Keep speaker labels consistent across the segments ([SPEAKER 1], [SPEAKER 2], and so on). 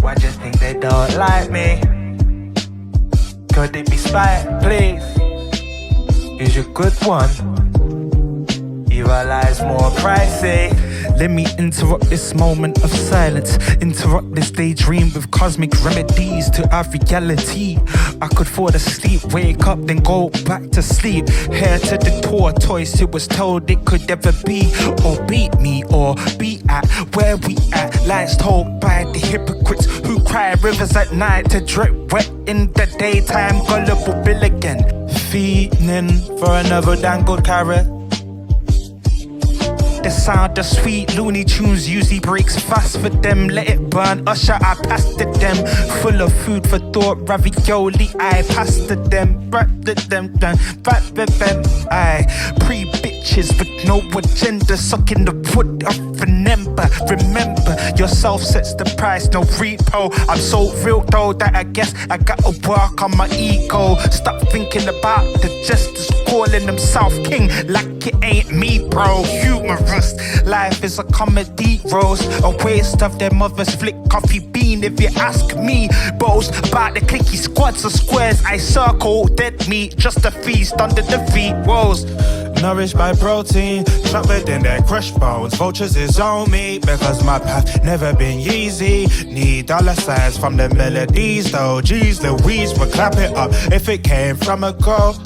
[SPEAKER 1] I just think they don't like me. Could it be spite, please? Is you good one? Evil lies more pricey.
[SPEAKER 2] Let me interrupt this moment of silence. Interrupt this daydream with cosmic remedies to our reality. I could fall asleep, wake up, then go back to sleep. Hair to the tortoise, it was told it could never be. Or beat me, or be at where we at. Lies told by the hypocrites who cry rivers at night to drip wet in the daytime. Gullible Bill again, feeding for another damn good carrot. The sound of sweet Looney Tunes usually breaks fast for them. Let it burn, usher, I passed it them. Full of food for thought, ravioli, I passed it them. I pre-bitches with no agenda, sucking the wood off an ember. Remember, yourself sets the price, no repo. I'm so real though that I guess I gotta work on my ego. Stop thinking about the justice, calling himself king like it ain't me, bro. Humorous. Life is a comedy roast, a waste of their mother's flick coffee bean. If you ask me, boast about the clicky squads of squares I circle, dead meat, just a feast under the feet woes.
[SPEAKER 3] Nourished by protein, trapped within their crushed bones. Vultures is on me because my path never been easy. Need dollar signs from the melodies though. Jeez Louise would clap it up if it came from a girl.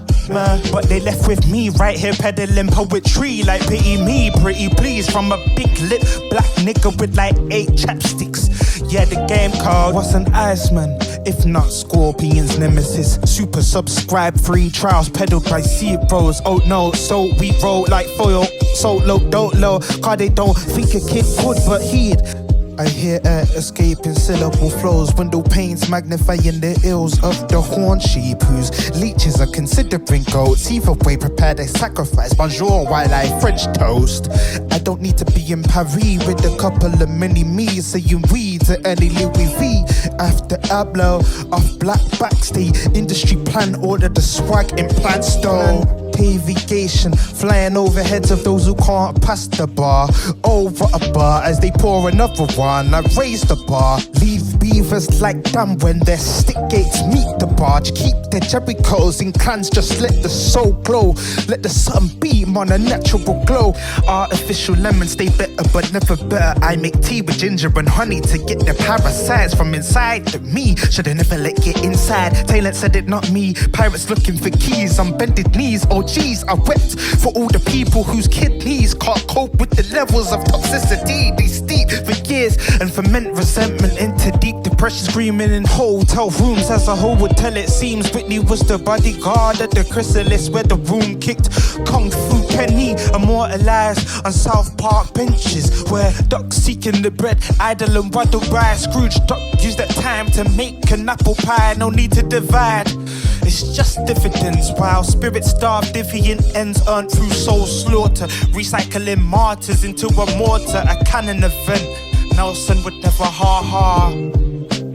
[SPEAKER 2] But they left with me right here peddling poetry like pity me, pretty please. From a big lip black nigga with like 8 chapsticks. Yeah, the game called what's an iceman? If not Scorpion's nemesis. Super subscribe, free trials peddled by zeros. Oh no, so we roll like foil. Solo, don't low, cause they don't think a kid could, but he'd. I hear air escaping syllable flows, window panes magnifying the ills of the horn sheep whose leeches are considering goats. Either way, prepare their sacrifice. Bonjour while I French toast. I don't need to be in Paris with a couple of mini-me's saying weeds at any Louis V. After I blow off black backstage, industry plan order the swag in plan stone. Navigation, flying over heads of those who can't pass the bar. Over a bar as they pour another one. I raise the bar, leave beavers like damn when their stick gates meet the barge. Keep their Jerichos in clans, just let the soul glow. Let the sun beam on a natural glow. Artificial lemons, they better but never better. I make tea with ginger and honey to get the parasites from inside the me. Shoulda never let get inside. Talent said it, not me. Pirates looking for keys on bended knees. Oh geez, I wept for all the people whose kidneys can't cope with the levels of toxicity they steep for years and ferment resentment into deep depression. Screaming in hotel rooms as a whole would tell it seems. Whitney was the bodyguard at the chrysalis where the room kicked. Kung Fu Kenny immortalized on South Park benches where ducks seeking the bread, idle and waddle by. Scrooge duck used that time to make an apple pie. No need to divide, it's just dividends. While spirits starve, deviant ends earned through soul slaughter. Recycling martyrs into a mortar, a canon event. Nelson would never ha-ha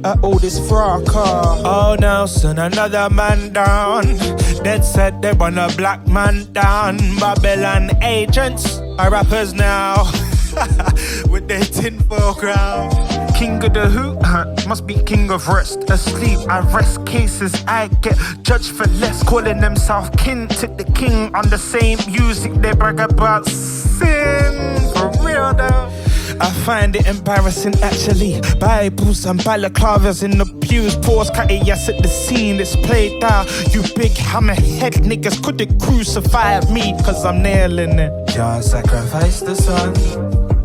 [SPEAKER 2] at all this fracas.
[SPEAKER 3] Oh Nelson, another man down. Dead said they want a black man down. Babylon agents are rappers now with their tinfoil crown.
[SPEAKER 2] King of the who? Must be king of rest. Asleep, I rest cases. I get judged for less. Calling themselves kin to the king on the same music they brag about sin. For real though. I find it embarrassing actually. Bibles and balaclavas in the pews. Pause, yes at the scene, it's played out. You big hammerhead niggas couldn't crucify me, cause I'm nailing it.
[SPEAKER 1] John sacrificed the son.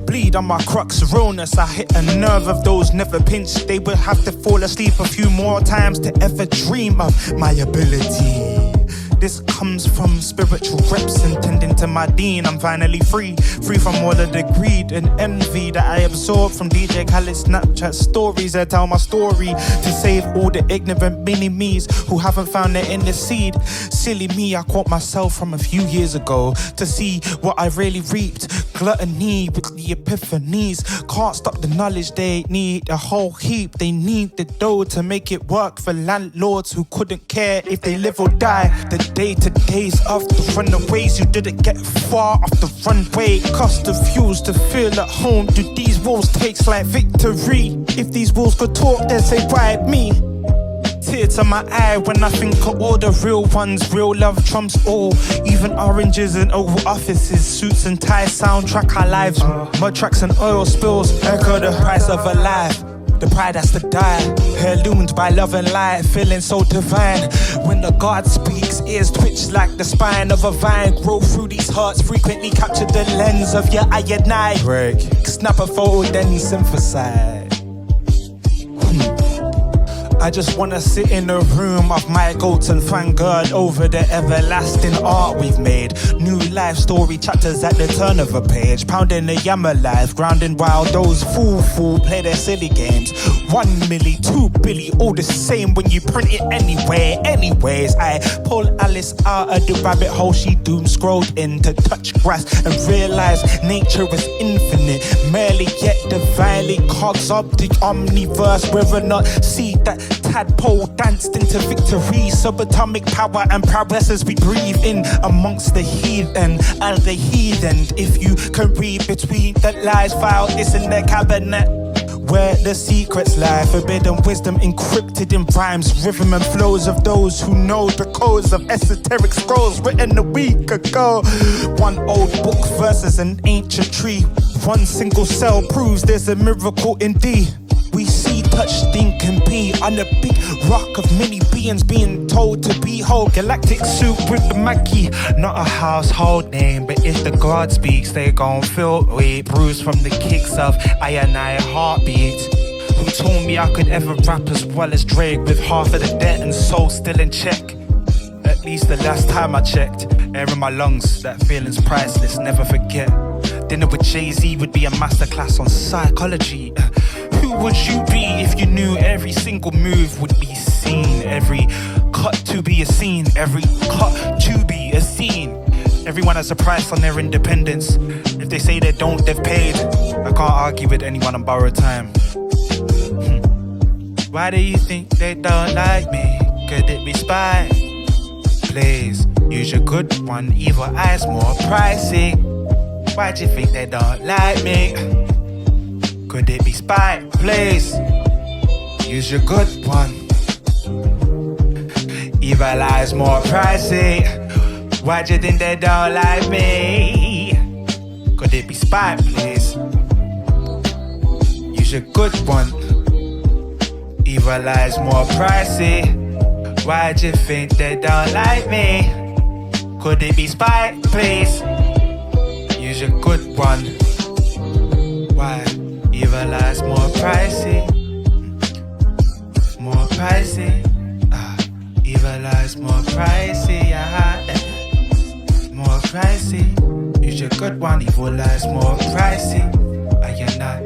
[SPEAKER 2] Bleed on my crux, rawness. I hit a nerve of those never pinched. They would have to fall asleep a few more times to ever dream of my ability. This comes from spiritual reps intending to my dean. I'm finally free from all of the greed and envy that I absorb from DJ Khaled's Snapchat stories. I tell my story to save all the ignorant mini-me's who haven't found their inner seed. Silly me, I caught myself from a few years ago to see what I really reaped. Gluttony with the epiphanies. Can't stop the knowledge they need, a whole heap. They need the dough to make it work for landlords who couldn't care if they live or die. The day to days after runaways. You didn't get far off the runway. Cost of fuels to feel at home. Do these walls takes like victory? If these walls could talk, they'd say ride me. Tear to my eye when I think of all the real ones. Real love trumps all. Even oranges in Oval Offices. Suits and ties soundtrack our lives. Mud tracks and oil spills echo the price of a life. The pride has to die, heirloomed by love and light, feeling so divine. When the God speaks, ears twitch like the spine of a vine. Grow through these hearts, frequently capture the lens of your eye and eye. Break. Snap a photo, then synthesize. I just wanna sit in the room of my goats and thank God over the everlasting art we've made. New life story chapters at the turn of a page. Pounding the yammer life, grounding while those fool play their silly games. 1 milli, 2 billy, all the same when you print it anyway. Anyways, I pull Alice out of the rabbit hole she doom scrolled in to touch grass and realize nature is infinite, merely yet divinely cogs up the omniverse. Whether or not see that tadpole danced into victory, subatomic power and prowess as we breathe in amongst the heathen and the heathen. If you can read between the lies, file this in the cabinet where the secrets lie. Forbidden wisdom encrypted in rhymes, rhythm and flows of those who know the codes of esoteric scrolls written a week ago. One old book versus an ancient tree. One single cell proves there's a miracle in thee. We see, touch, think and be on a big rock of many beings being told to be whole. Galactic soup with the Mackie, not a household name, but if the God speaks, they gon' feel weight. Bruised from the kicks of I and I heartbeat. Who told me I could ever rap as well as Drake with half of the debt and soul still in check? At least the last time I checked. Air in my lungs, that feeling's priceless, never forget. Dinner with Jay-Z would be a masterclass on psychology. Who would you be if you knew every single move would be seen? Every cut to be a scene, every cut to be a scene. Everyone has a price on their independence. If they say they don't, they've paid. I can't argue with anyone on borrowed time. Why do you think they don't like me? Could it be spite? Please, use your good one, evil eyes more pricey. Why do you think they don't like me? Could it be spite? Please, use your good one. Evil eyes more pricey. Why do you think they don't like me? Could it be spite? Please, use your good one. Evil eyes more pricey. Why do you think they don't like me? Could it be spite? Please, use your good one. Why? Evil eyes more pricey. More pricey. Evil eyes more pricey. More pricey. Use your good one. Evil eyes more pricey. Ayanai.